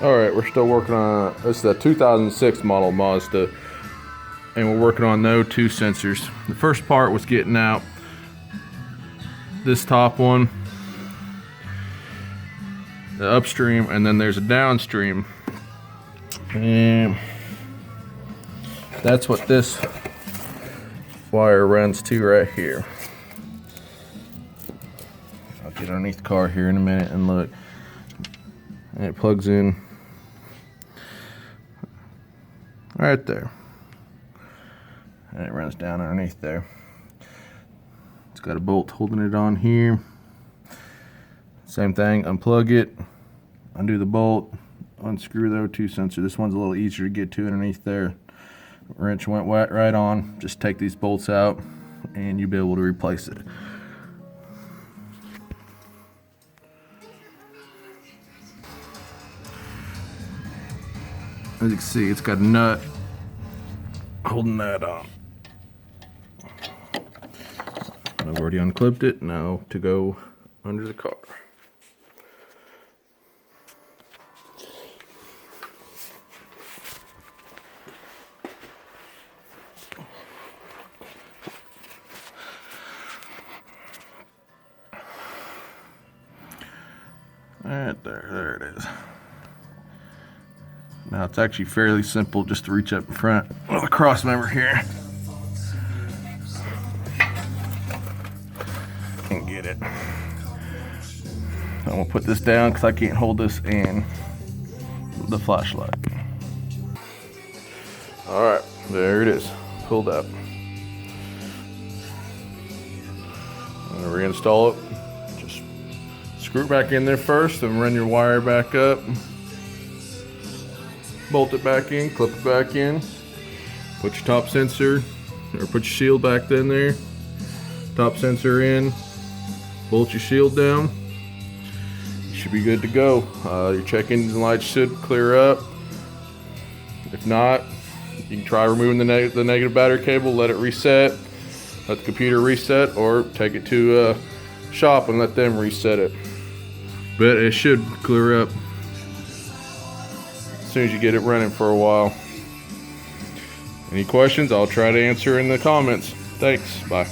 Alright, we're still working on, this is a 2006 model Mazda, and we're working on no two sensors. The first part was getting out this top one, the upstream, and then there's a downstream. And that's what this wire runs to right here. I'll get underneath the car here in a minute and look. And it plugs in right there. And it runs down underneath there. It's got a bolt holding it on here. Same thing, unplug it, undo the bolt, unscrew the O2 sensor. This one's a little easier to get to underneath there. Wrench went right on. Just take these bolts out and you'll be able to replace it. As you can see, it's got a nut holding that on. I've already unclipped it. Now to go under the car. Right there it is. Now it's actually fairly simple just to reach up in front with a cross member here and get it. I'm gonna put this down because I can't hold this in the flashlight. Alright, there it is, pulled up. I'm gonna reinstall it. Just screw it back in there first and run your wire back up. Bolt it back in, clip it back in, put your top sensor, or put your shield back in there, top sensor in, bolt your shield down, you should be good to go. Your check engine lights should clear up. If not, you can try removing the negative battery cable, let it reset, let the computer reset, or take it to a shop and let them reset it. But it should clear up as soon as you get it running for a while. Any questions? I'll try to answer in the comments. Thanks. Bye.